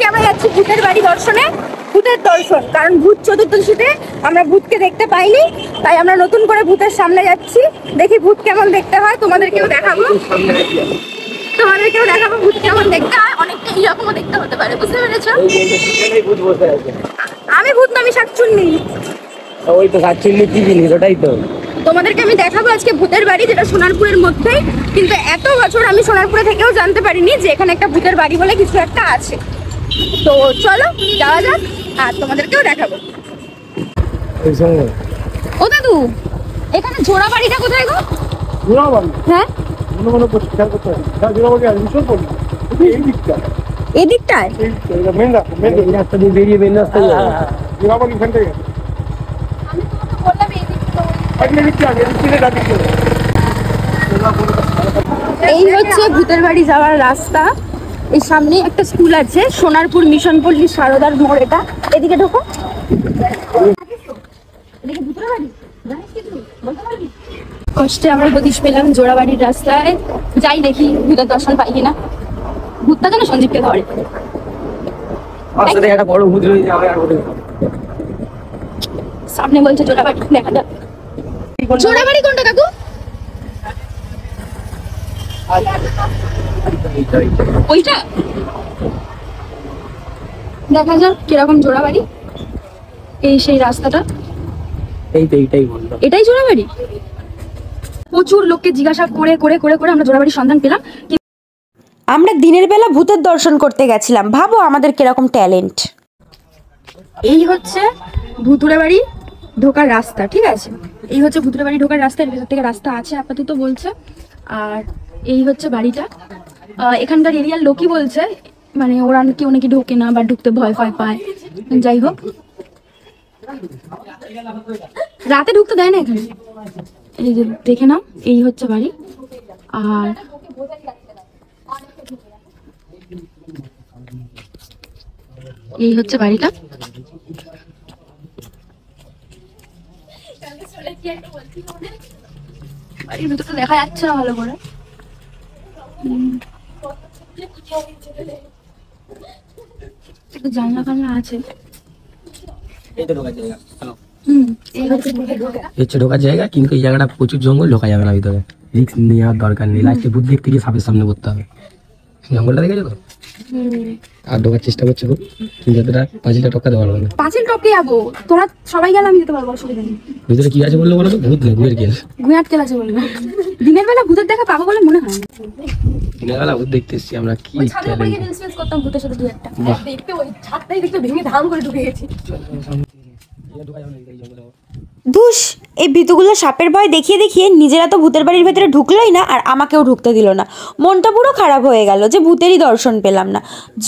আমরা যাচ্ছি ভূতের বাড়ি দর্শনে, ভূতের দর্শন, কারণ ভূত চতুর্দশীতে আমরা ভূতকে দেখতে পাইনি, তাই আমরা নতুন করে ভূতের সামনে যাচ্ছি। দেখি ভূত কেমন দেখতে হয়, তোমাদেরকেও দেখাবো ভূত কেমন দেখতে হয়। অনেকটা এইরকমও দেখতে হতে পারে, বুঝতে পেরেছো? আমি ভূত নামি শাকচুন্নি। ওই তো শাকচুন্নি কি জিনিস, ওটাই তো তোমাদেরকে আমি দেখাবো আজকে ভূতের বাড়ি, যেটা সোনারপুরের মধ্যেই। কিন্তু এত বছর আমি সোনারপুরে থেকেও জানতে পারিনি যে এখানে একটা ভূতের বাড়ি বলে কিছু একটা আছে। তো চলো যাওয়া যাক আর তোমাদেরকেও দেখাবো। ও দাদু, এখানে জোড়া বাড়িটা কোথায় গো? জোড়া বাড়ি? হ্যাঁ, এদিকটায় মেন রাস্তা দিয়ে বেরিয়ে মেন রাস্তা জোড়া বাড়ি এখান থেকে। এই হচ্ছে ভূতের বাড়ি যাওয়ার রাস্তা। এই সামনে একটা স্কুল আছে, সোনারপুর মিশন পল্লী সারদার মোড়। এটা এদিকে ঢোকো। কষ্টে আমরা হদিশ পেলাম জোড়াবাড়ির রাস্তায়। যাই দেখি ভূতের দর্শন পাই কিনা। ভূতটা যেন সঞ্জীবকে ধরে। একটা বড় ভূত রয়েছে। সামনে বলছে জোড়াবাড়ি, দেখা যাক। জোড়াবাড়ি কোনটা কাকু? ওইটা দেখা যাক কিরকম জোড়াবাড়ি। এই সেই রাস্তাটা, এটাই জোড়াবাড়ি। প্রচুর লোককে জিজ্ঞাসা করে করে করে করে আমরা জোড়াবাড়ির সন্ধান পেলাম। আমরা দিনের বেলা ভূতের দর্শন করতে গেছিলাম, ভাবো আমাদের কিরকম ট্যালেন্ট। এই হচ্ছে ভুতুড়ে বাড়ি ঢোকার রাস্তা, ঠিক আছে? এই হচ্ছে ভুতুড়ে বাড়ি ঢোকার রাস্তা, এর ভেতর থেকে রাস্তা আছে আপাতত বলছে। আর এই হচ্ছে বাড়িটা। এখানকার এরিয়ার লোকই বলছে মানে ওরা কেউ নাকি ঢোকে না বা ঢুকতে ভয় ভয় পায়। যাই হোক, রাতে ঢুকতে দেয় না এখানে। এই যে দেখে নাও, এই হচ্ছে বাড়ি। আর এই হচ্ছে বাড়িটা। বাড়ির ভিতরটা দেখা যাচ্ছে না ভালো করে। একটা জানলা ফানলা আছে। ঢোকার জায়গা, কিন্তু এই জায়গাটা প্রচুর জঙ্গল, ঢোকা যাবে না ভিতরে। রিস্ক নেওয়ার দরকার নেই, লাস্টে বুদ্ধি থেকে সাপের সামনে করতে হবে। জঙ্গলটা দেখেছো তো? আর ঢোকার চেষ্টা করছে খুব, কিন্তু এতটা পাঁচিলটা টপকাতে পারবো না। পাঁচিল টপকে যাবো, তোমরা সবাই গেলে আমি যেতে পারবো, অসুবিধা নেই। ভিতরে কি আছে বললো বলো তো? ভূত নেই, ভূতের কেল। গুয়াট কেল আছে বলবে। দিনের বেলা ভূতের দেখা পাবো বলে মনে হয়। দিনের বেলা ভূত দেখতে এসছি আমরা। কি ছাদের উপরে গিয়ে রিলস করতাম ভূতের সাথে, দুই একটা দেখতে। ওই ছাদটাই দেখতে ভেঙে ধাম করে ঢুকে গেছি। ধুস, এই ভীতুগুলো সাপের ভয় দেখিয়ে দেখিয়ে নিজেরা তো ভূতের বাড়ির ভেতরে ঢুকলোই না, আর আমাকেও ঢুকতে দিল না। মনটা পুরো খারাপ হয়ে গেল যে ভূতেরই দর্শন পেলাম না।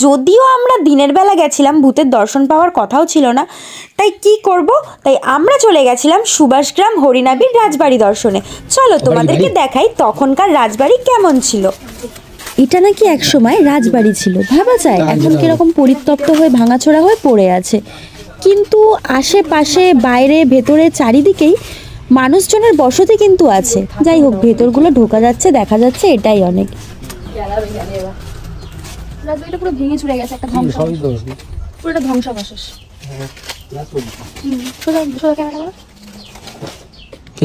যদিও আমরা দিনের বেলা গেছিলাম, ভূতের দর্শন পাওয়ার কথাও ছিল না, তাই কি করব, তাই আমরা চলে গেছিলাম সুভাষগ্রাম হরিনাবির রাজবাড়ি দর্শনে। চলো তোমাদেরকে দেখাই তখনকার রাজবাড়ি কেমন ছিল। এটা নাকি একসময় রাজবাড়ি ছিল, ভাবা যায় এখন কিরকম পরিত্যক্ত হয়ে ভাঙাচোরা হয়ে পড়ে আছে। কিন্তু আশেপাশে বাইরে ভেতরে চারিদিকেই মানুষজনের বসতি কিন্তু আছে। যাই হোক, ভেতরগুলো ঢোকা যাচ্ছে, দেখা যাচ্ছে, এটাই অনেক। রাজবাড়িটা পুরো ভেঙে চুরে গেছে, একটা ধ্বংসাবশেষ, পুরোটা ধ্বংসাবশেষ।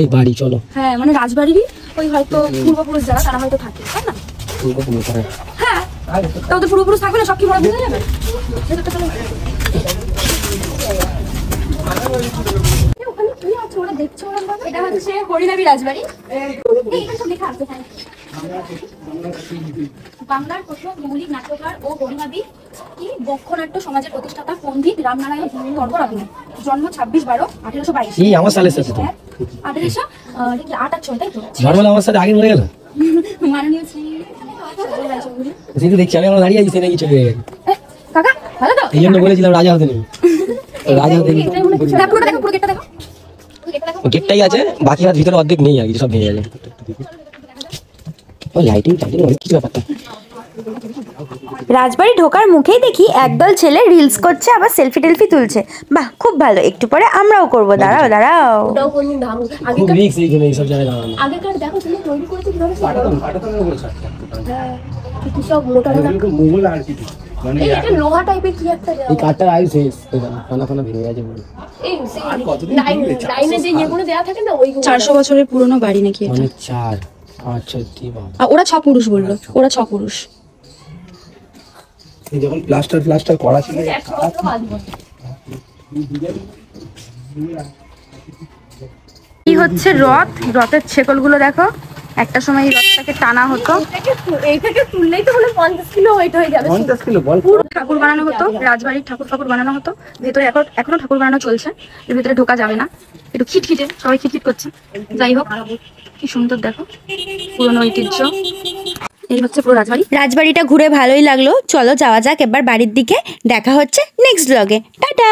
এই বাড়ি চলো। হ্যাঁ, মানে রাজবাড়িরই ওই হয়তো পূর্বপুরুষ যারা, তারা হয়তো থাকে, তাই না? হ্যাঁ, তা ওদের পূর্বপুরুষ থাকবে না, সব কি বড় বুঝে যাবে। এটা হচ্ছে হরিনাবি রাজবাড়ি। বাংলার প্রথম মৌলিক নাট্যকার ও হরিনাবি বক্ষনাট্য সমাজের প্রতিষ্ঠাতা পণ্ডিত রামনারায়ণ বরবরাহ। জন্ম 26/12/1822। আমার সালের সাথে তো 1888, তাই তো? নরমাল আমার সাথে আগে মরে গেল। মাননীয় শ্রী দেখছি আমি দাঁড়িয়ে আছি, নাকি চলে গেছে। কাকা ভালো তো? এই জন্য বলেছিলাম রাজা হতে নেই, রাজা হতে নেই। পুরোটা দেখো, পুরো গেটটা দেখো। গেটটাই আছে, বাকি আর ভিতরে অর্ধেক নেই, আর কি সব ভেঙে গেছে। লাইটিং টাইটিং অনেক কিছু ব্যাপারটা। রাজবাড়ি ঢোকার মুখেই দেখি একদল ছেলে রিলস করছে, আবার সেলফি টেলফি তুলছে। বাহ, খুব ভালো, একটু পরে আমরাও করব। দাঁড়াও দাঁড়াও, খুব রিস্ক এইখানে এইসব জায়গায় দাঁড়ানো। আগেকার দেখো তুমি তৈরি করেছে কিভাবে? কাটাতাম কি সব মোটা মোটা মোগল আর কি মানে এটা লোহা টাইপের কি একটা দেওয়া। এই কাঠটার আয়ু শেষ, ফানা ফানা ভেঙে গেছে পুরো। এই লাইনে যে ইয়েগুলো দেওয়া থাকে না ওইগুলো। 400 বছরের পুরনো বাড়ি নাকি এটা? মানে 4 5 6 কি বাবা। আর ওরা 6 পুরুষ বললো, ওরা 6 পুরুষ। এই যখন প্লাস্টার করা ছিল এই হচ্ছে রথ, রথের ছেকলগুলো দেখো। একটা সময় এই রথটাকে টানা হতো, এইটাকে তুললেই তো হলো 50 কিলো ওয়েট হয়ে যাবে। 50 কিলো বল। ঠাকুর বানানো হতো, রাজবাড়ির ঠাকুর বানানো হতো। ভেতরে এখনো ঠাকুর বানানো চলছে, এর ভিতরে ঢোকা যাবে না, একটু খিটখিটে, সবাই খিটখিট করছে। যাই হোক, কি সুন্দর দেখো, পুরনো ঐতিহ্য। এই হচ্ছে পুরো রাজবাড়ি। রাজবাড়িটা ঘুরে ভালোই লাগলো, চলো যাওয়া যাক এবার বাড়ির দিকে। দেখা হচ্ছে নেক্সট ব্লগে, টাটা।